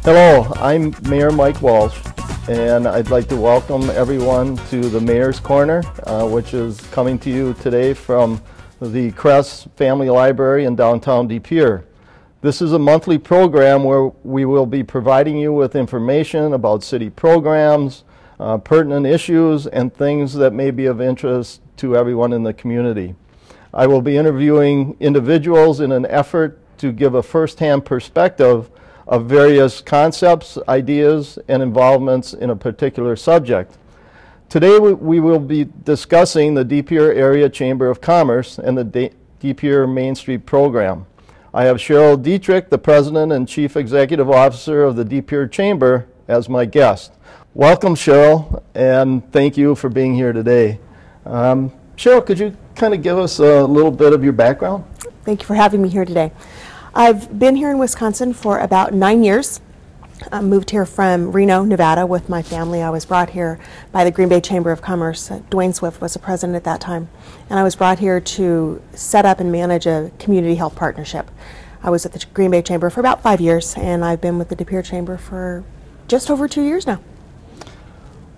Hello, I'm Mayor Mike Walsh, and I'd like to welcome everyone to the Mayor's Corner, which is coming to you today from the Crest Family Library in downtown De Pere. This is a monthly program where we will be providing you with information about city programs, pertinent issues, and things that may be of interest to everyone in the community. I will be interviewing individuals in an effort to give a first-hand perspective of various concepts, ideas, and involvements in a particular subject. Today we will be discussing the De Pere Area Chamber of Commerce and the De Pere Main Street program. I have Cheryl Detrick, the President and Chief Executive Officer of the De Pere Chamber, as my guest. Welcome, Cheryl, and thank you for being here today. Cheryl, could you kind of give us a little bit of your background? Thank you for having me here today. I've been here in Wisconsin for about 9 years. I moved here from Reno, Nevada with my family. I was brought here by the Green Bay Chamber of Commerce. Dwayne Swift was the president at that time. And I was brought here to set up and manage a community health partnership. I was at the Green Bay Chamber for about 5 years, and I've been with the De Pere Chamber for just over 2 years now.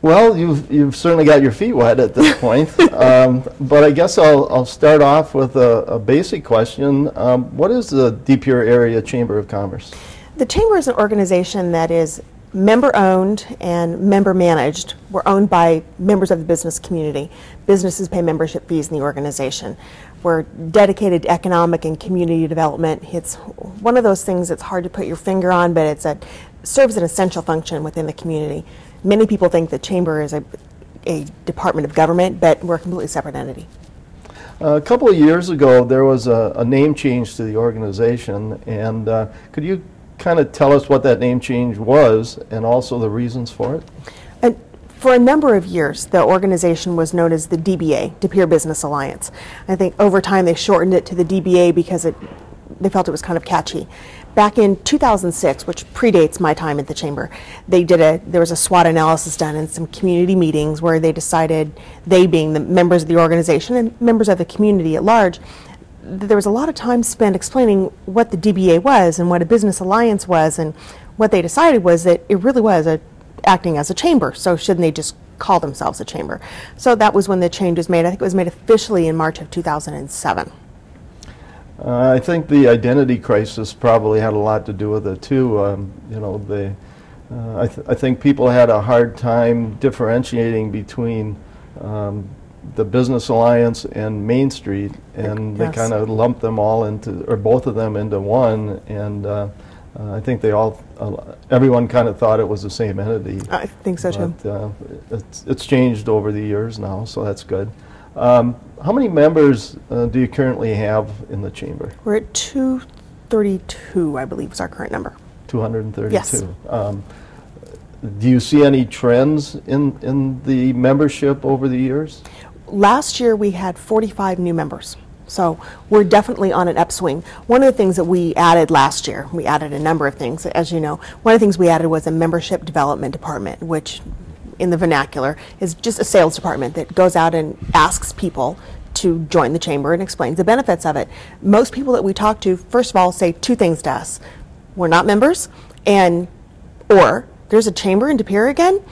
Well, you've certainly got your feet wet at this point, but I guess I'll start off with a basic question. What is the De Pere Area Chamber of Commerce? The Chamber is an organization that is member-owned and member-managed. We're owned by members of the business community. Businesses pay membership fees in the organization. We're dedicated to economic and community development. It's one of those things that's hard to put your finger on, but it serves an essential function within the community. Many people think the Chamber is a department of government, but we're a completely separate entity. A couple of years ago, there was a name change to the organization, and could you kind of tell us what that name change was and also the reasons for it? For a number of years, the organization was known as the DBA, De Pere Business Alliance. I think over time they shortened it to the DBA because they felt it was kind of catchy. Back in 2006, which predates my time at the Chamber, there was a SWOT analysis done in some community meetings where they decided, they being the members of the organization and members of the community at large, there was a lot of time spent explaining what the DBA was and what a business alliance was, and what they decided was that it really was acting as a chamber, so shouldn't they just call themselves a chamber? So that was when the change was made. I think it was made officially in March of 2007. I think the identity crisis probably had a lot to do with it too. I think people had a hard time differentiating between the Business Alliance and Main Street, and they kind of lumped them all into, or both of them into one, and I think everyone kind of thought it was the same entity. I think so too. It's changed over the years now, so that's good. How many members do you currently have in the Chamber? We're at 232, I believe, is our current number. 232. Yes. Do you see any trends in the membership over the years? Last year we had 45 new members. So we're definitely on an upswing. One of the things that we added last year, we added a number of things, as you know. One of the things we added was a membership development department, which in the vernacular is just a sales department that goes out and asks people to join the Chamber and explains the benefits of it. Most people that we talk to, first of all, say two things to us. We're not members, or there's a Chamber in De Pere again,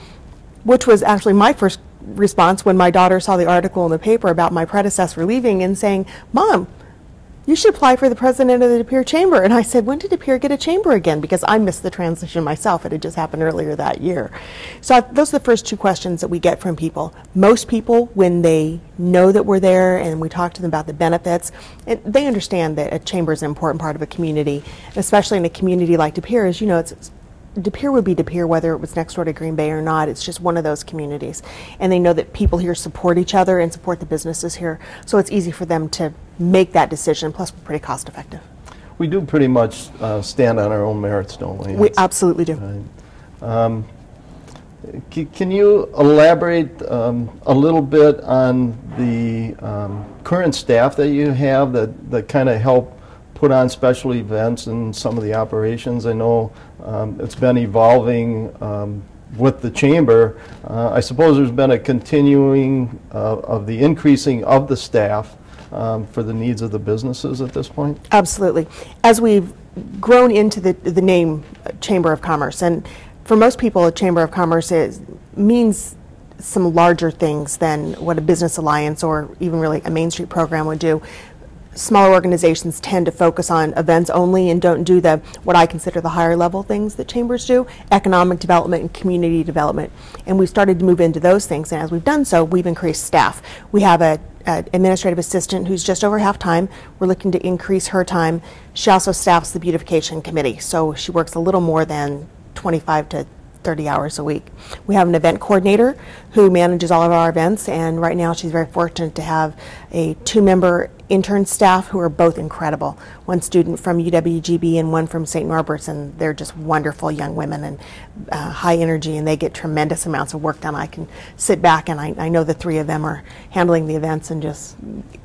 which was actually my first response when my daughter saw the article in the paper about my predecessor leaving and saying, "Mom, you should apply for the president of the De Pere Chamber." And I said, when did De Pere get a chamber again? Because I missed the transition myself. It had just happened earlier that year. So those are the first two questions that we get from people. Most people, when they know that we're there and we talk to them about the benefits, they understand that a chamber is an important part of a community, especially in a community like De Pere. As you know, De Pere would be De Pere whether it was next door to Green Bay or not. It's just one of those communities. And they know that people here support each other and support the businesses here. So it's easy for them to make that decision. Plus, we're pretty cost effective. We do pretty much stand on our own merits, don't we? We absolutely do. Right. Can you elaborate a little bit on the current staff that you have that kind of help put on special events and some of the operations? I know it's been evolving with the Chamber. I suppose there's been a continuing of the increasing of the staff for the needs of the businesses at this point? Absolutely. As we've grown into the name Chamber of Commerce. And for most people, a Chamber of Commerce means some larger things than what a business alliance or even really a Main Street program would do. Smaller organizations tend to focus on events only and don't do what I consider the higher level things that chambers do, economic development and community development. And we've started to move into those things, and as we've done so, we've increased staff. We have an administrative assistant who's just over half-time. We're looking to increase her time. She also staffs the beautification committee, so she works a little more than 25 to 30 hours a week. We have an event coordinator who manages all of our events, and right now she's very fortunate to have a 2-member intern staff who are both incredible. One student from UWGB and one from St. Norbert's, and they're just wonderful young women and high energy, and they get tremendous amounts of work done. I can sit back and I know the 3 of them are handling the events, and just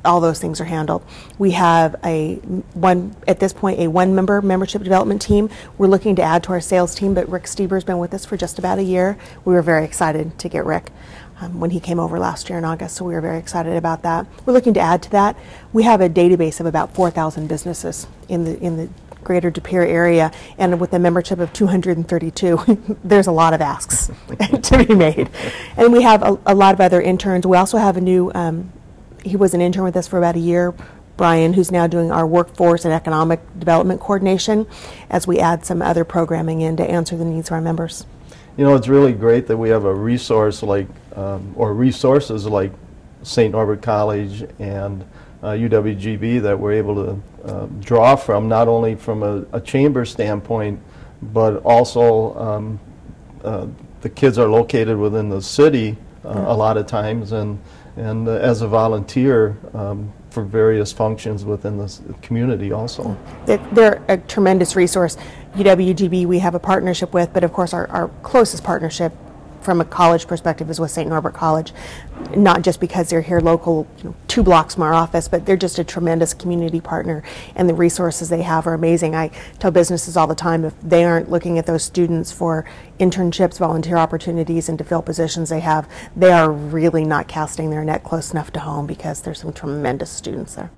all those things are handled. We have at this point, a 1-member membership development team. We're looking to add to our sales team, but Rick Stieber's been with us for just about a year. We were very excited to get Rick when he came over last year in August, so we were very excited about that. We're looking to add to that. We have a database of about 4,000 businesses in the greater De Pere area, and with a membership of 232, there's a lot of asks to be made. And we have a lot of other interns. We also have a new, he was an intern with us for about a year, Brian, who's now doing our workforce and economic development coordination, as we add some other programming in to answer the needs of our members. You know, it's really great that we have a resource like, or resources like St. Norbert College and UWGB that we're able to draw from, not only from a chamber standpoint, but also the kids are located within the city a lot of times, and as a volunteer for various functions within the community also. They're a tremendous resource. UWGB we have a partnership with, but of course our closest partnership from a college perspective is with St. Norbert College, not just because they're here local, 2 blocks from our office, but they're just a tremendous community partner, and the resources they have are amazing. I tell businesses all the time, if they aren't looking at those students for internships, volunteer opportunities, and to fill positions they are really not casting their net close enough to home, because there's some tremendous students there.